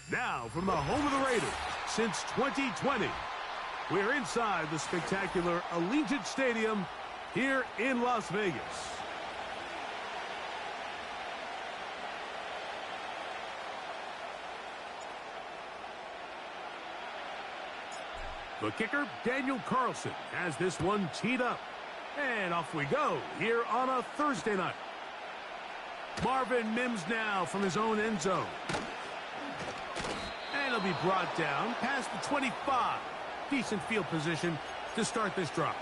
Now, from the home of the Raiders, since 2020, we're inside the spectacular Allegiant Stadium here in Las Vegas. The kicker, Daniel Carlson, has this one teed up. And off we go here on a Thursday night. Marvin Mims now from his own end zone. And he'll be brought down past the 25. Decent field position to start this drive.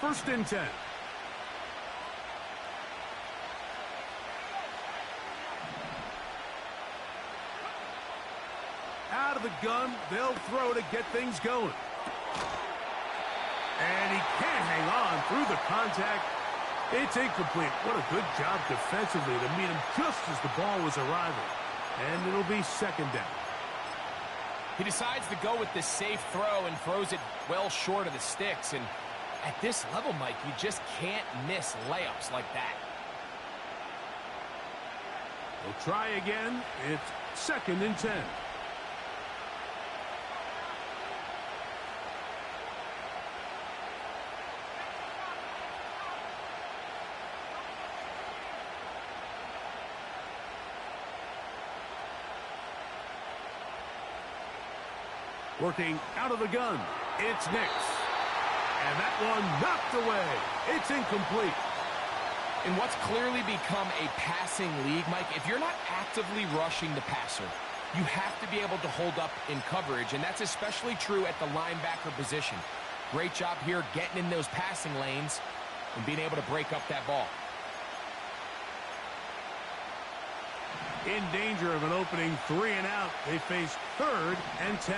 First and 10. Out of the gun, they'll throw to get things going. And he can't hang on through the contact. It's incomplete. What a good job defensively to meet him just as the ball was arriving. And it'll be second down. He decides to go with the safe throw and throws it well short of the sticks. And at this level, Mike, you just can't miss layups like that. We'll try again. It's second and 10. Working out of the gun, it's Nix. And that one knocked away. It's incomplete. In what's clearly become a passing league, Mike, if you're not actively rushing the passer, you have to be able to hold up in coverage, and that's especially true at the linebacker position. Great job here getting in those passing lanes and being able to break up that ball. In danger of an opening 3 and out, they face third and 10.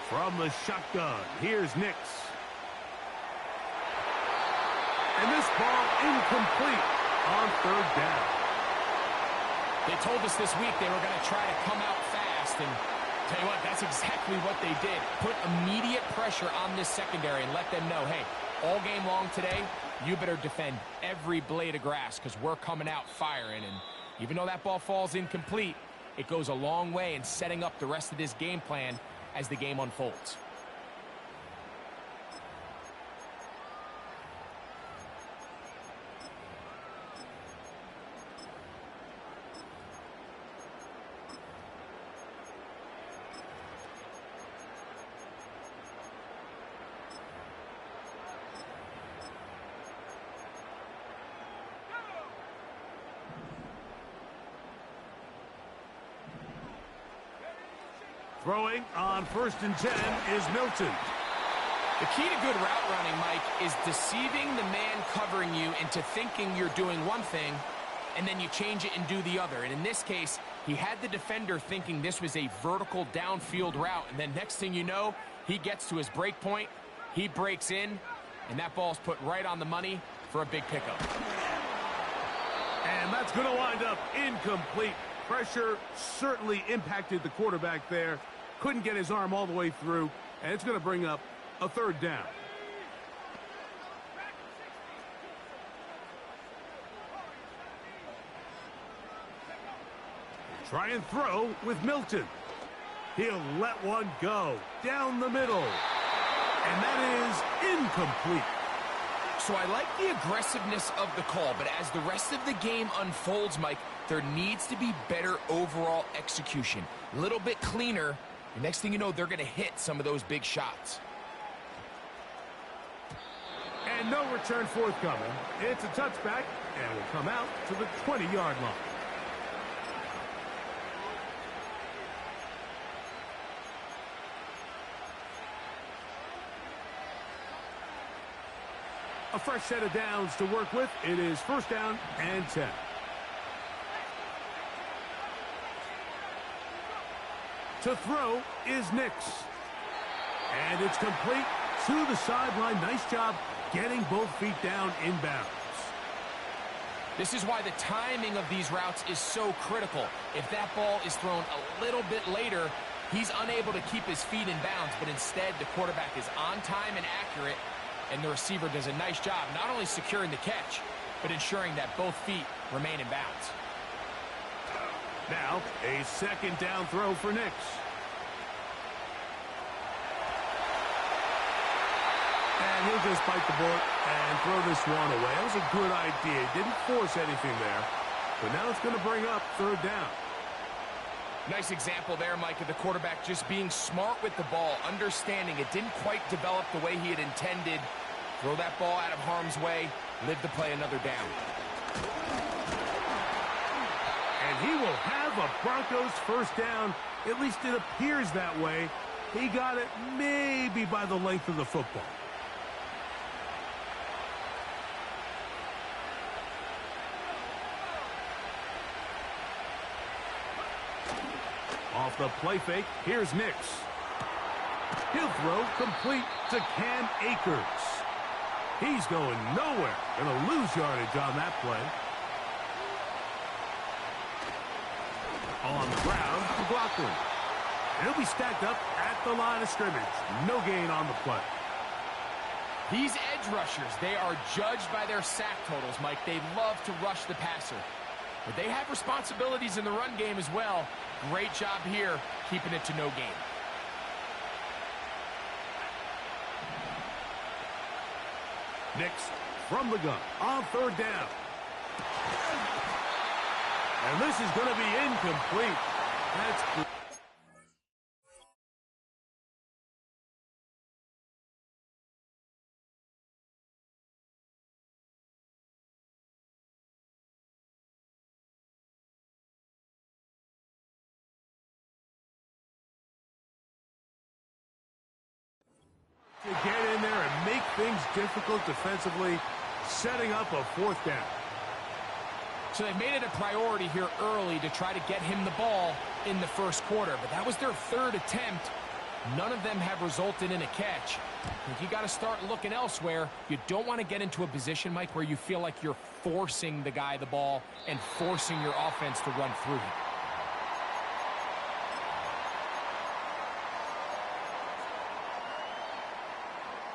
From the shotgun, here's Nix. And this ball incomplete on third down. They told us this week they were going to try to come out fast, and tell you what, that's exactly what they did. Put immediate pressure on this secondary and let them know, hey, all game long today, you better defend every blade of grass because we're coming out firing. And even though that ball falls incomplete, it goes a long way in setting up the rest of this game plan as the game unfolds. Throwing on first and 10 is Milton. The key to good route running, Mike, is deceiving the man covering you into thinking you're doing one thing, and then you change it and do the other. And in this case, he had the defender thinking this was a vertical downfield route, and then next thing you know, he gets to his break point, he breaks in, and that ball's put right on the money for a big pickup. And that's going to wind up incomplete. Pressure certainly impacted the quarterback there. Couldn't get his arm all the way through, and it's going to bring up a third down. Try and throw with Milton. He'll let one go down the middle. And that is incomplete. So I like the aggressiveness of the call, but as the rest of the game unfolds, Mike, there needs to be better overall execution. A little bit cleaner. The next thing you know, they're going to hit some of those big shots. And no return forthcoming. It's a touchback, and will come out to the 20-yard line. A fresh set of downs to work with. It is first down and 10. To throw is Nix. And it's complete to the sideline. Nice job getting both feet down in bounds. This is why the timing of these routes is so critical. If that ball is thrown a little bit later, he's unable to keep his feet in bounds, but instead the quarterback is on time and accurate, and the receiver does a nice job not only securing the catch, but ensuring that both feet remain in bounds. Now, a second down throw for Nix. And he'll just bite the bullet and throw this one away. That was a good idea. Didn't force anything there. But now it's going to bring up third down. Nice example there, Mike, of the quarterback just being smart with the ball, understanding it didn't quite develop the way he had intended. Throw that ball out of harm's way, live to play another down. And he will have a Broncos first down. At least it appears that way. He got it maybe by the length of the football. Off the play fake, here's Nix. He'll throw complete to Cam Akers. He's going nowhere. Going to lose yardage on that play. On the ground, McLaughlin. And he'll be stacked up at the line of scrimmage. No gain on the play. These edge rushers, they are judged by their sack totals, Mike. They love to rush the passer. But they have responsibilities in the run game as well. Great job here, keeping it to no gain. Nix from the gun on third down. And this is going to be incomplete. That's to get in there and make things difficult defensively, setting up a fourth down. So they've made it a priority here early to try to get him the ball in the first quarter, but that was their third attempt. None of them have resulted in a catch. I think you got to start looking elsewhere. You don't want to get into a position, Mike, where you feel like you're forcing the guy the ball and forcing your offense to run through him.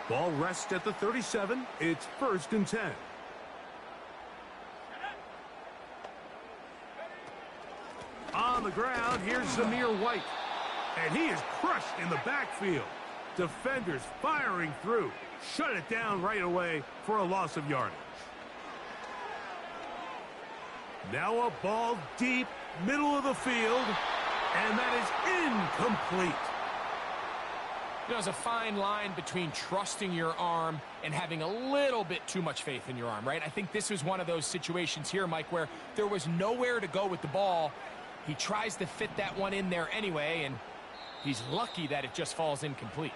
Ball rests at the 37. It's 1st and 10. On the ground, here's Zamir White. And he is crushed in the backfield. Defenders firing through. Shut it down right away for a loss of yardage. Now a ball deep, middle of the field. And that is incomplete. You know, there's a fine line between trusting your arm and having a little bit too much faith in your arm, right? I think this was one of those situations here, Mike, where there was nowhere to go with the ball. He tries to fit that one in there anyway, and he's lucky that it just falls incomplete.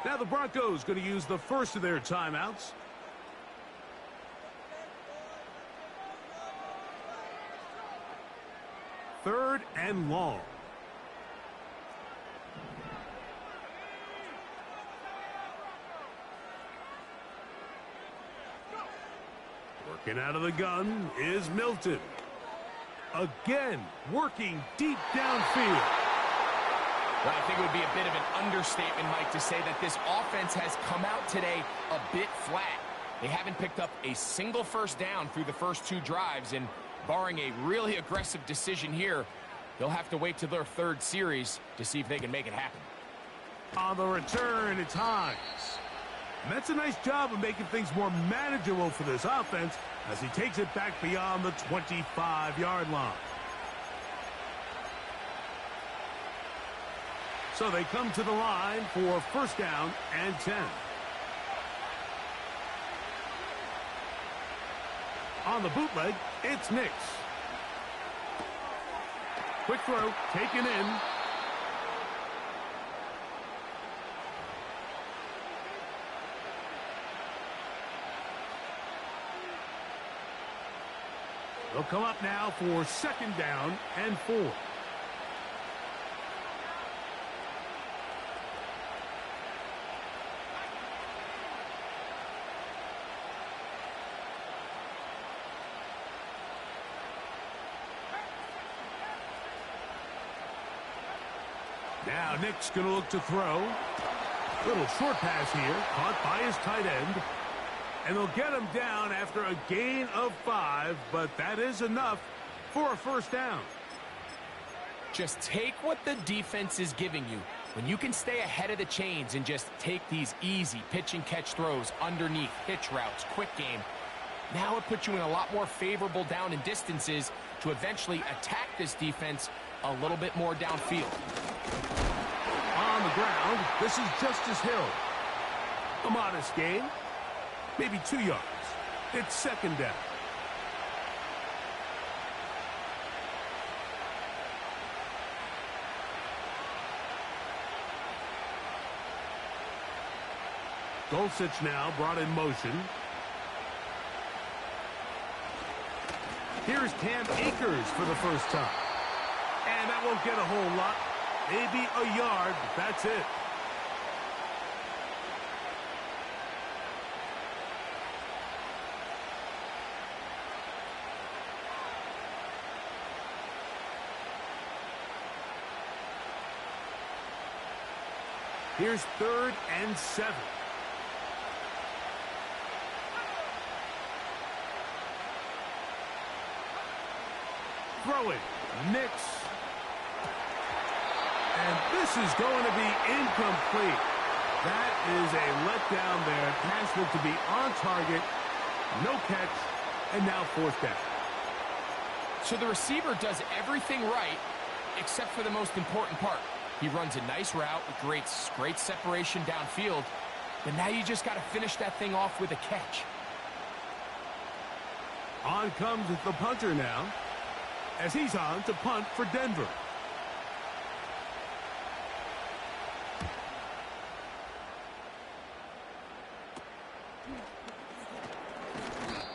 Now the Broncos going to use the first of their timeouts. Third and long. Working out of the gun is Milton. Again, working deep downfield. Well, I think it would be a bit of an understatement, Mike, to say that this offense has come out today a bit flat. They haven't picked up a single first down through the first two drives, and barring a really aggressive decision here, they'll have to wait to their third series to see if they can make it happen. On the return, it's Hines. And that's a nice job of making things more manageable for this offense as he takes it back beyond the 25-yard line. So they come to the line for first down and 10. On the bootleg, it's Nix. Quick throw, taken in. They'll come up now for second down and 4. Now Nick's going to look to throw. Little short pass here, caught by his tight end. And they'll get him down after a gain of 5, but that is enough for a first down. Just take what the defense is giving you. When you can stay ahead of the chains and just take these easy pitch and catch throws underneath, hitch routes, quick game, now it puts you in a lot more favorable down and distances to eventually attack this defense a little bit more downfield. On the ground, this is Justice Hill. A modest gain, maybe 2 yards. It's second down. Dulcich now brought in motion. Here's Cam Akers for the first time. And that won't get a whole lot. Maybe a yard, but that's it. Here's 3rd and 7. Throwing, Nix. And this is going to be incomplete. That is a letdown there. Pass looked to be on target. No catch. And now 4th down. So the receiver does everything right except for the most important part. He runs a nice route with great separation downfield. But now you just got to finish that thing off with a catch. On comes the punter now, as he's on to punt for Denver.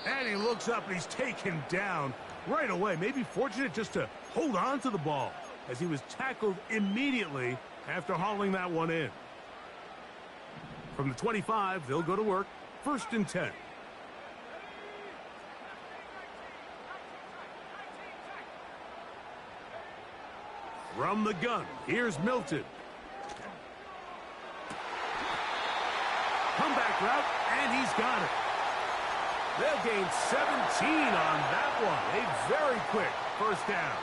And he looks up and he's taken down right away. Maybe fortunate just to hold on to the ball as he was tackled immediately after hauling that one in. From the 25, they'll go to work. 1st and 10. From the gun, here's Milton. Comeback route, and he's got it. They'll gain 17 on that one. A very quick first down.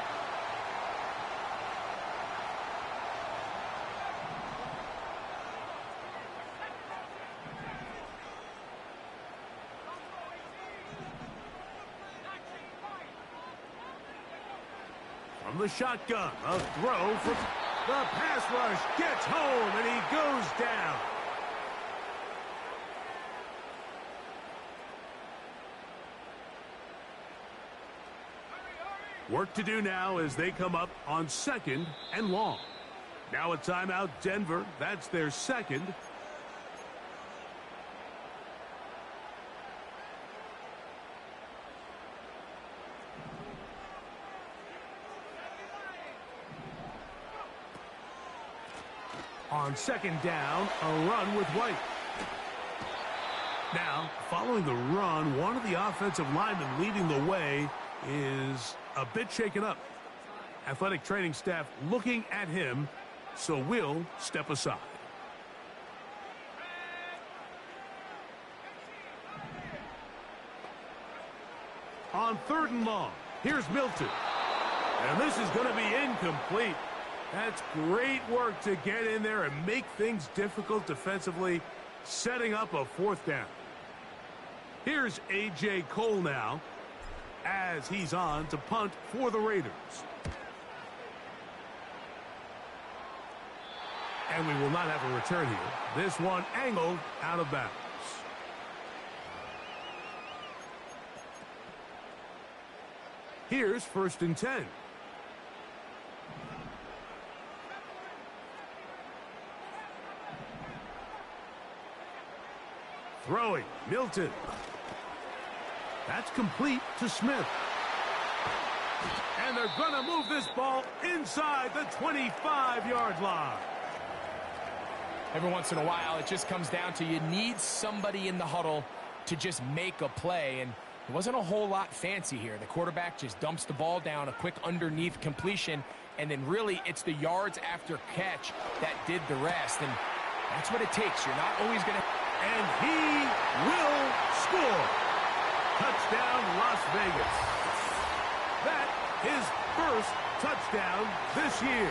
From the shotgun, a throw from the pass rush, gets home, and he goes down. Work to do now as they come up on 2nd and long. Now a timeout, Denver. That's their 2nd. On 2nd down, a run with White. Now, following the run, one of the offensive linemen leading the way is a bit shaken up. Athletic training staff looking at him, so we'll step aside. On 3rd and long, here's Milton. And this is going to be incomplete. That's great work to get in there and make things difficult defensively, setting up a 4th down. Here's A.J. Cole now, as he's on to punt for the Raiders. And we will not have a return here. This one angled out of bounds. Here's 1st and 10. Throwing, Milton. That's complete to Smith. And they're going to move this ball inside the 25-yard line. Every once in a while, it just comes down to you need somebody in the huddle to just make a play. And it wasn't a whole lot fancy here. The quarterback just dumps the ball down, a quick underneath completion, and then really it's the yards after catch that did the rest, and that's what it takes. You're not always going to... And he will score. Touchdown, Las Vegas. That his first touchdown this year.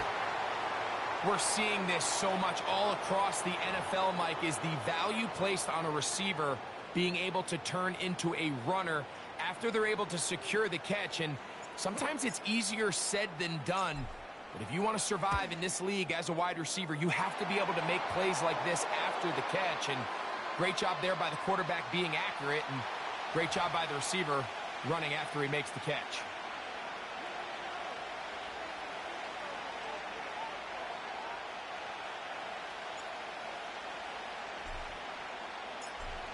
We're seeing this so much all across the NFL, Mike, is the value placed on a receiver being able to turn into a runner after they're able to secure the catch. And sometimes it's easier said than done. But if you want to survive in this league as a wide receiver, you have to be able to make plays like this after the catch. And great job there by the quarterback being accurate, and great job by the receiver running after he makes the catch.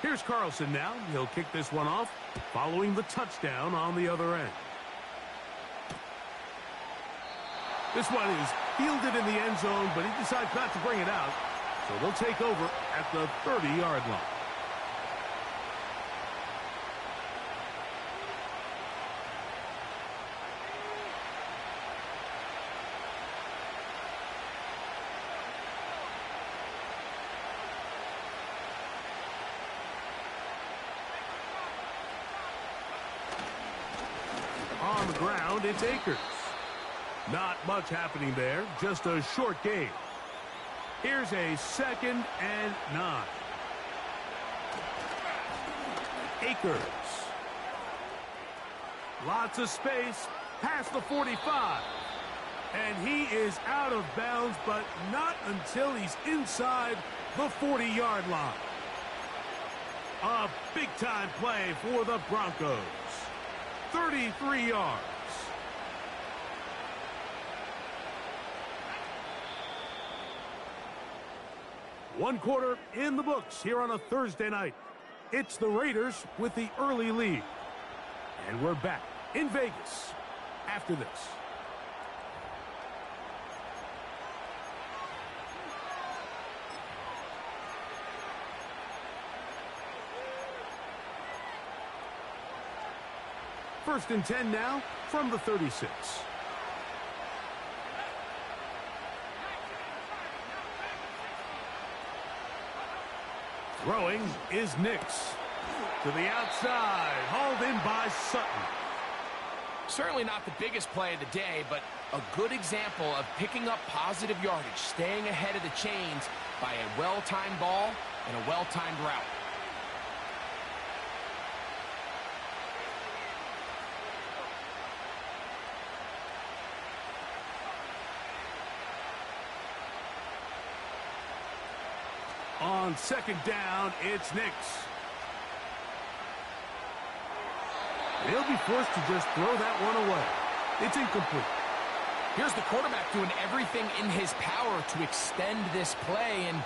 Here's Carlson now. He'll kick this one off, following the touchdown on the other end. This one is fielded in the end zone, but he decides not to bring it out. So they'll take over at the 30-yard line. On the ground, it's Akers. Not much happening there, just a short game. Here's a 2nd and 9. Akers. Lots of space past the 45. And he is out of bounds, but not until he's inside the 40-yard line. A big-time play for the Broncos. 33 yards. One quarter in the books here on a Thursday night. It's the Raiders with the early lead. And we're back in Vegas after this. First and 10 now from the 36. Throwing is Nix. To the outside, hauled in by Sutton. Certainly not the biggest play of the day, but a good example of picking up positive yardage, staying ahead of the chains by a well-timed ball and a well-timed route. On 2nd down, it's Nix. They'll be forced to just throw that one away. It's incomplete. Here's the quarterback doing everything in his power to extend this play, and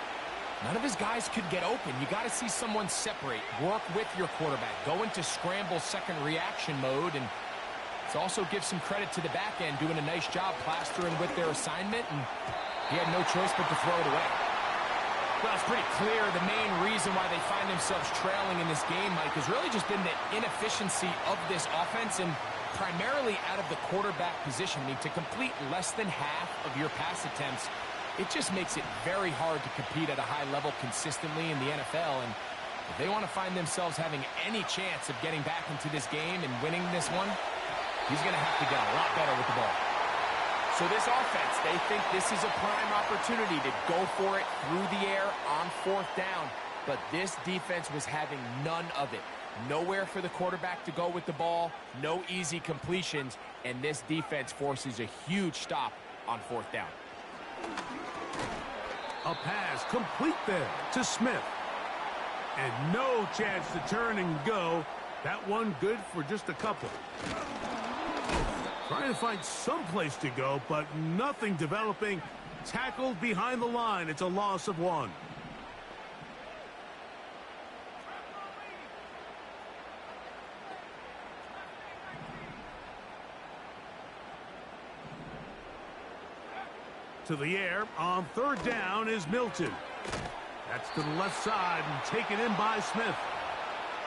none of his guys could get open. You got to see someone separate, work with your quarterback, go into scramble second reaction mode, and it also gives some credit to the back end doing a nice job plastering with their assignment, and he had no choice but to throw it away. Well, it's pretty clear the main reason why they find themselves trailing in this game, Mike, has really just been the inefficiency of this offense and primarily out of the quarterback position. I mean, to complete less than half of your pass attempts, it just makes it very hard to compete at a high level consistently in the NFL. And if they want to find themselves having any chance of getting back into this game and winning this one, he's going to have to get a lot better with the ball. So this offense, they think this is a prime opportunity to go for it through the air on 4th down. But this defense was having none of it. Nowhere for the quarterback to go with the ball, no easy completions, and this defense forces a huge stop on 4th down. A pass complete there to Smith. And no chance to turn and go. That one good for just a couple. Trying to find some place to go, but nothing developing. Tackled behind the line. It's a loss of 1. To the air on 3rd down is Milton. That's to the left side and taken in by Smith.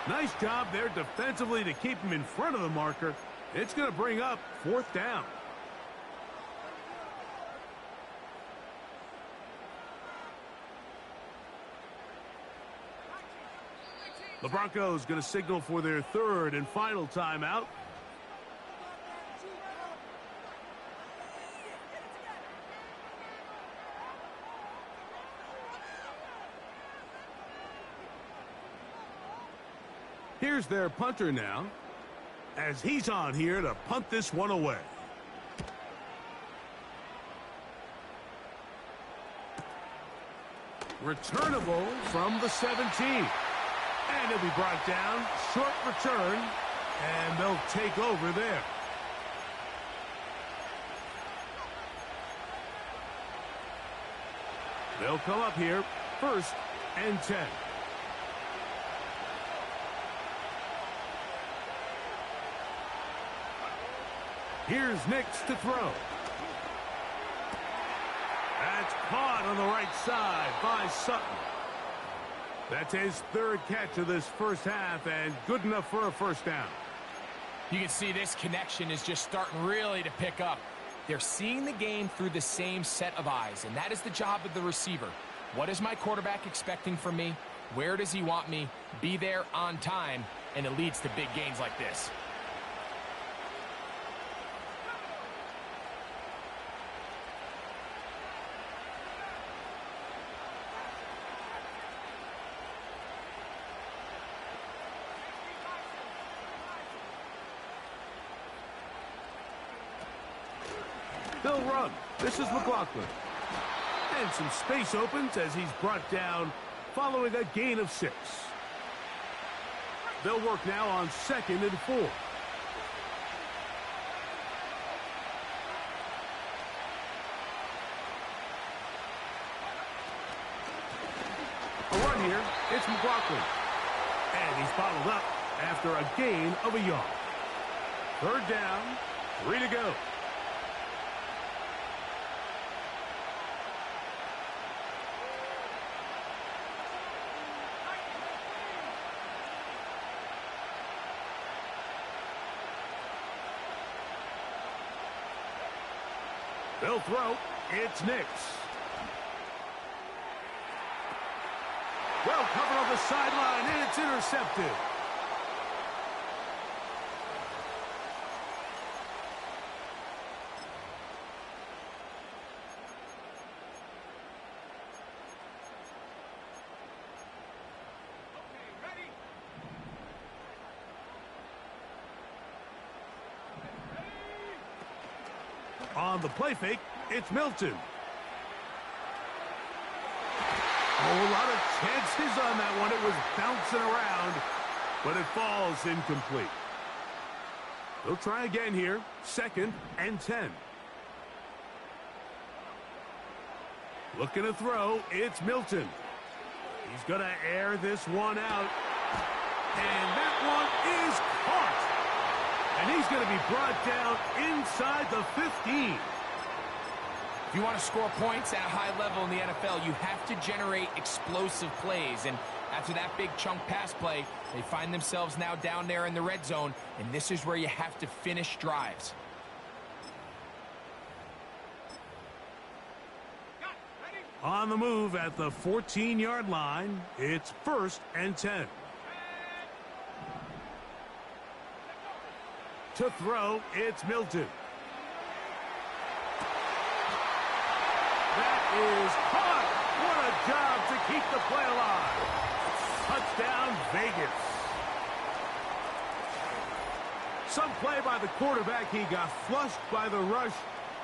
Nice job there defensively to keep him in front of the marker. It's going to bring up 4th down. The Broncos going to signal for their third and final timeout. Here's their punter now, as he's on here to punt this one away. Returnable from the 17. And he'll be brought down. Short return. And they'll take over there. They'll come up here. 1st and 10. Here's Nix to throw. That's caught on the right side by Sutton. That's his 3rd catch of this first half, and good enough for a first down. You can see this connection is just starting really to pick up. They're seeing the game through the same set of eyes, and that is the job of the receiver. What is my quarterback expecting from me? Where does he want me? Be there on time, and it leads to big gains like this. They'll run. This is McLaughlin. And some space opens as he's brought down following a gain of 6. They'll work now on 2nd and 4. A run here. It's McLaughlin. And he's bottled up after a gain of a yard. 3rd down. 3 to go. They'll throw. It's Nix. Well covered on the sideline, and it's intercepted. On the play fake, it's Milton. Oh, a lot of chances on that one. It was bouncing around, but it falls incomplete. They'll try again here. 2nd and 10. Looking to throw, it's Milton. He's going to air this one out. And that one is caught. And he's going to be brought down inside the 15. If you want to score points at a high level in the NFL, you have to generate explosive plays. And after that big chunk pass play, they find themselves now down there in the red zone. And this is where you have to finish drives. On the move at the 14-yard line, it's 1st and 10. To throw, it's Milton. That is caught. What a job to keep the play alive. Touchdown, Vegas. Some play by the quarterback. He got flushed by the rush,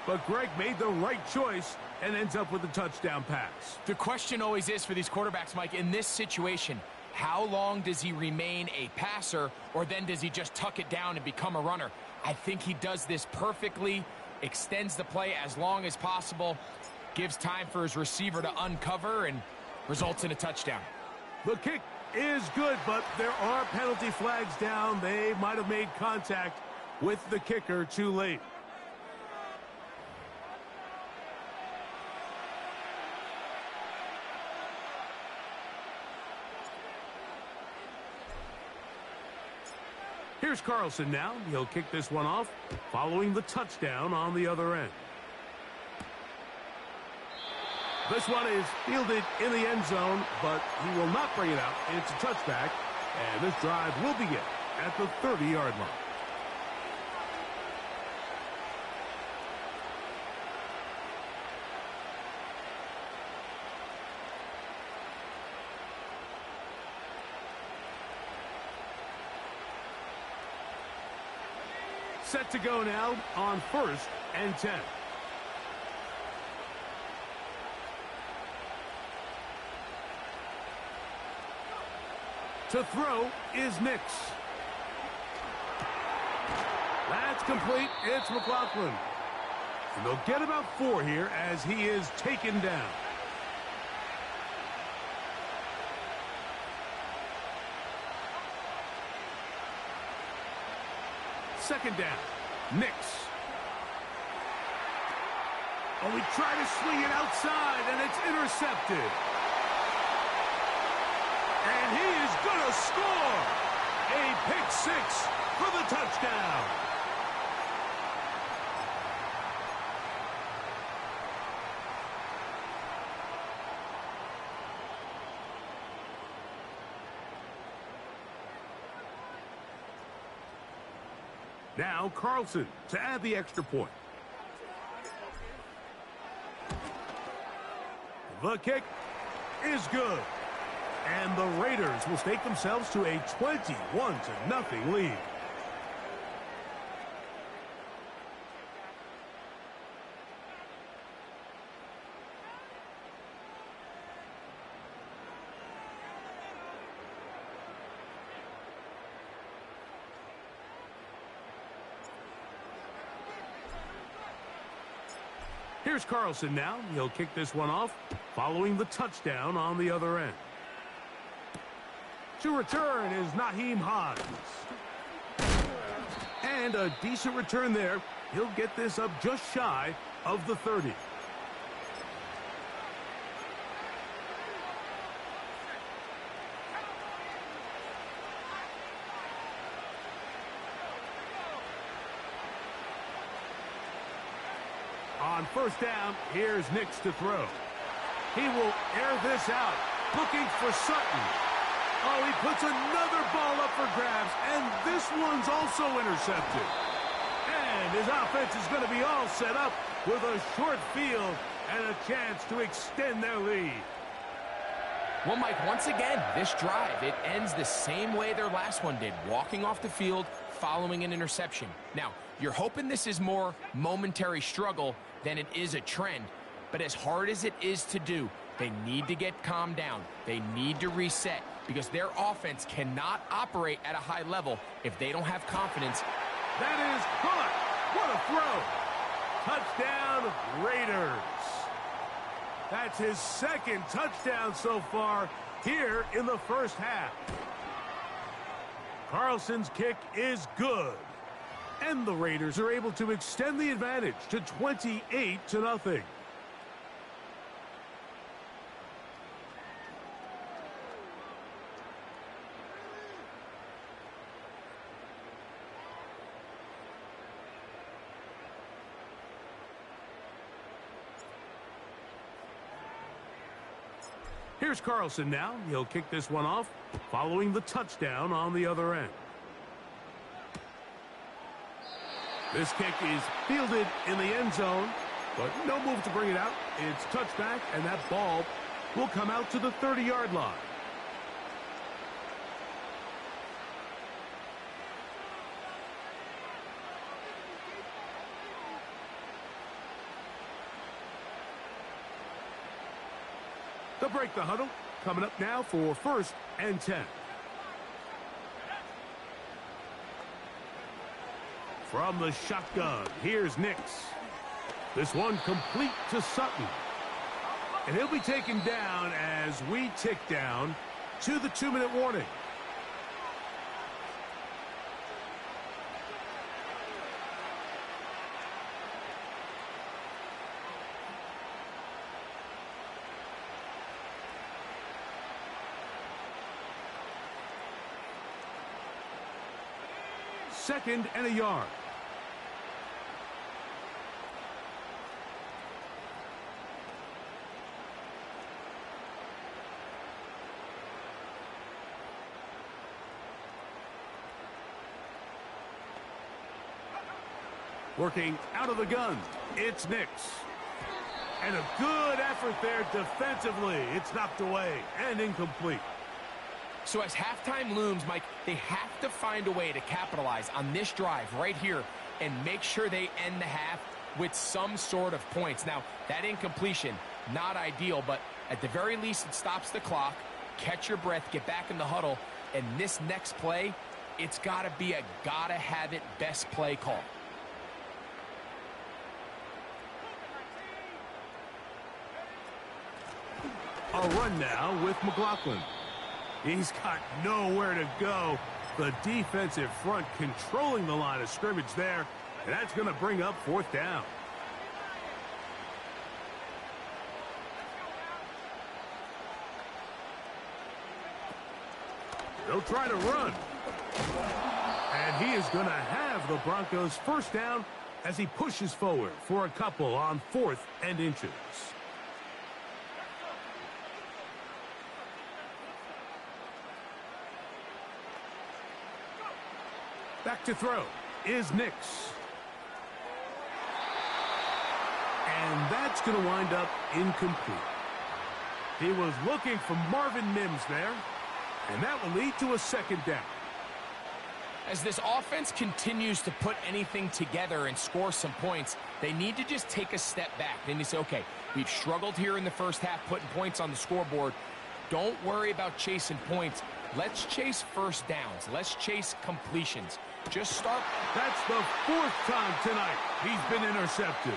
but Greg made the right choice and ends up with a touchdown pass. The question always is for these quarterbacks, Mike, in this situation, how long does he remain a passer, or then does he just tuck it down and become a runner? I think he does this perfectly, extends the play as long as possible, gives time for his receiver to uncover, and results in a touchdown. The kick is good, but there are penalty flags down. They might have made contact with the kicker too late. Here's Carlson now. He'll kick this one off following the touchdown on the other end. This one is fielded in the end zone, but he will not bring it out. It's a touchback, And this drive will begin at the 30-yard line. Set to go now on 1st and 10. To throw is Nix. That's complete. It's McLaughlin. And they'll get about 4 here as he is taken down. Second down. Nix. Oh, he tried to swing it outside, and it's intercepted. And he is going to score. A pick 6 for the touchdown. Now Carlson to add the extra point. The kick is good. And the Raiders will stake themselves to a 21-0 lead. Here's Carlson now. He'll kick this one off, following the touchdown on the other end. To return is Naheem Hines. And a decent return there. He'll get this up just shy of the 30. On 1st down, here's Nix to throw. He will air this out, looking for Sutton. Oh, he puts another ball up for grabs, and this one's also intercepted. And his offense is going to be all set up with a short field and a chance to extend their lead. Well, Mike, once again, this drive, it ends the same way their last one did, walking off the field following an interception. Now, you're hoping this is more momentary struggle than it is a trend, but as hard as it is to do, they need to get calmed down. They need to reset because their offense cannot operate at a high level if they don't have confidence. That is caught. What a throw. Touchdown, Raiders. That's his second touchdown so far here in the first half. Carlson's kick is good. And the Raiders are able to extend the advantage to 28-0. Here's Carlson now. He'll kick this one off, following the touchdown on the other end. This kick is fielded in the end zone, but no move to bring it out. It's touchback, and that ball will come out to the 30-yard line. They'll break the huddle. Coming up now for 1st and 10. From the shotgun, here's Nix. This one complete to Sutton. And he'll be taken down as we tick down to the 2-minute warning. Second and a yard. Working out of the gun, it's Nix. And a good effort there defensively. It's knocked away and incomplete. So as halftime looms, Mike, they have to find a way to capitalize on this drive right here and make sure they end the half with some sort of points. Now, that incompletion, not ideal, but at the very least, it stops the clock. Catch your breath, get back in the huddle, and this next play, it's got to be a gotta-have-it best play call. A run now with McLaughlin. He's got nowhere to go. The defensive front controlling the line of scrimmage there, and that's going to bring up fourth down. They'll try to run. And he is going to have the Broncos first down as he pushes forward for a couple on 4th and inches. Back to throw is Nix. And that's going to wind up incomplete. He was looking for Marvin Mims there, and that will lead to a second down. As this offense continues to put anything together and score some points, they need to just take a step back. Then you say, okay, we've struggled here in the first half putting points on the scoreboard. Don't worry about chasing points. Let's chase first downs. Let's chase completions. Just start. That's the 4th time tonight he's been intercepted.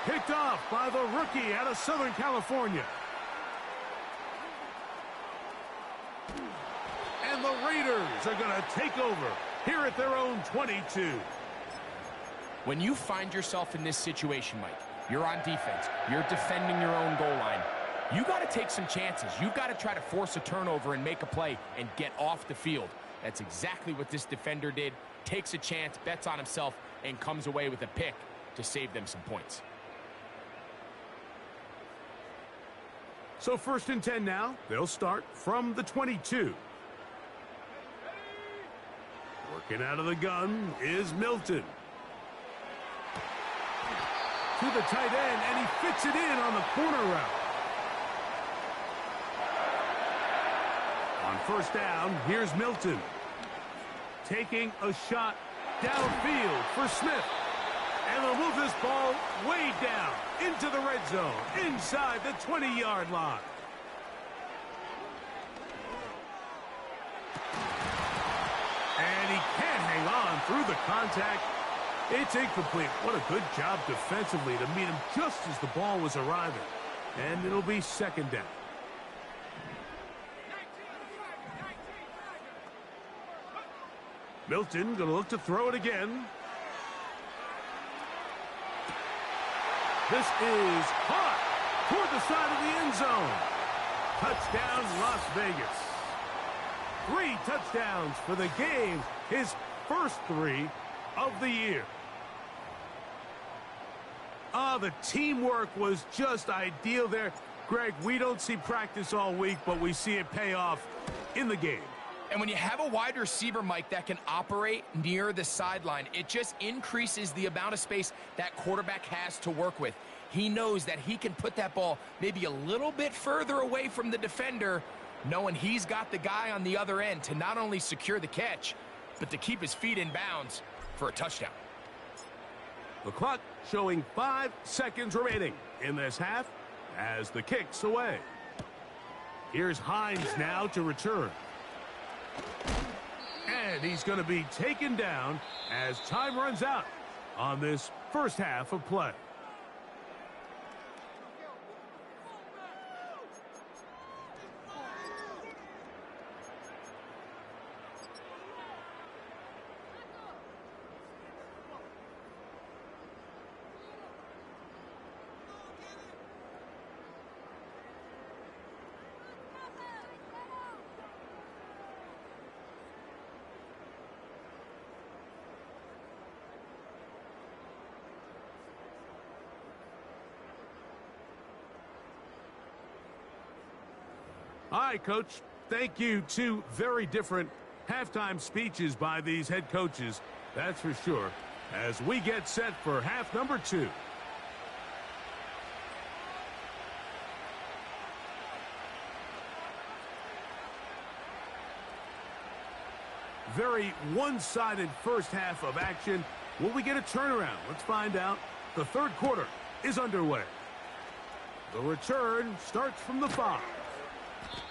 Picked off by the rookie out of Southern California. And the Raiders are going to take over here at their own 22. When you find yourself in this situation, Mike, you're on defense, you're defending your own goal line, you got to take some chances. You've got to try to force a turnover and make a play and get off the field. That's exactly what this defender did. Takes a chance, bets on himself, and comes away with a pick to save them some points. So 1st and 10 now. They'll start from the 22. Working out of the gun is Milton. To the tight end, and he fits it in on the corner route. On first down, here's Milton. Taking a shot downfield for Smith. And they'll move this ball way down into the red zone, inside the 20-yard line. And he can't hang on through the contact. It's incomplete. What a good job defensively to meet him just as the ball was arriving. And it'll be second down. Milton going to look to throw it again. This is caught toward the side of the end zone. Touchdown, Las Vegas. 3 touchdowns for the game. His first 3 of the year. The teamwork was just ideal there. Greg, we don't see practice all week, but we see it pay off in the game. And when you have a wide receiver, Mike, that can operate near the sideline, it just increases the amount of space that quarterback has to work with. He knows that he can put that ball maybe a little bit further away from the defender, knowing he's got the guy on the other end to not only secure the catch, but to keep his feet in bounds for a touchdown. The clock showing 5 seconds remaining in this half as the kick's away. Here's Hines now to return. And he's going to be taken down as time runs out on this first half of play. All right, Coach. Thank you. 2 very different halftime speeches by these head coaches. That's for sure. as we get set for half number 2. Very one-sided first half of action. Will we get a turnaround? Let's find out. The third quarter is underway. The return starts from the 5.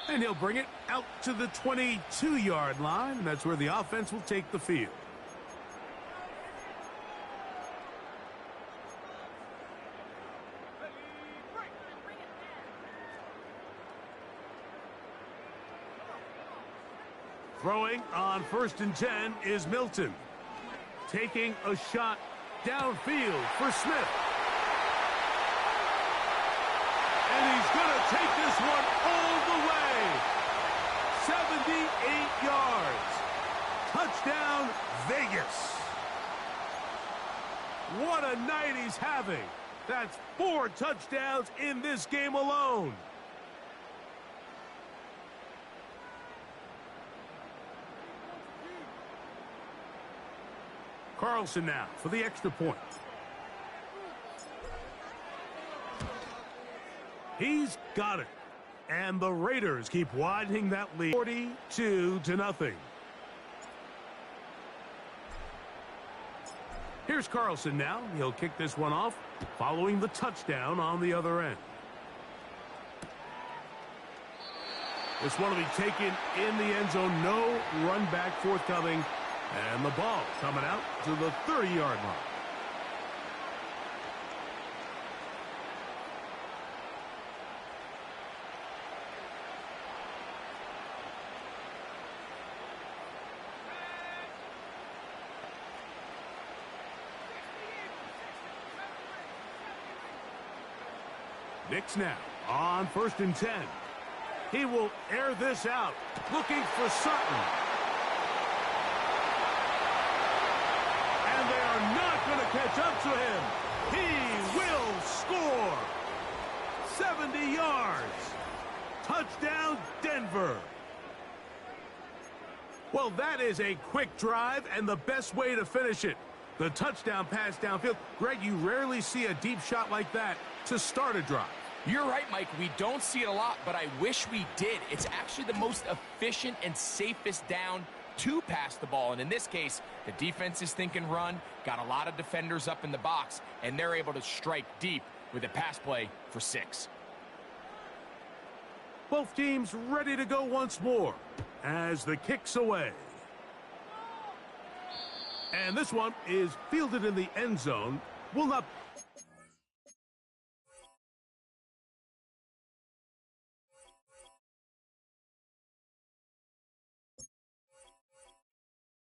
And he'll bring it out to the 22-yard line. That's where the offense will take the field. Throwing on 1st and 10 is Milton. Taking a shot downfield for Smith. And he's going to take this one all the way. 78 yards. Touchdown, Vegas. What a night he's having. That's 4 touchdowns in this game alone. Carlson now for the extra point. He's got it. And the Raiders keep widening that lead 42-0. Here's Carlson now. He'll kick this one off following the touchdown on the other end. This one will be taken in the end zone. No run back forthcoming. And the ball coming out to the 30-yard line. Nix now on 1st and 10. He will air this out, looking for Sutton. And they are not going to catch up to him. He will score. 70 yards. Touchdown, Denver. Well, that is a quick drive and the best way to finish it. The touchdown pass downfield. Greg, you rarely see a deep shot like that to start a drive. You're right, Mike. We don't see it a lot, but I wish we did. It's actually the most efficient and safest down to pass the ball. And in this case, the defense is thinking run, got a lot of defenders up in the box, and they're able to strike deep with a pass play for 6. Both teams ready to go once more as the kick's away. And this one is fielded in the end zone. Will not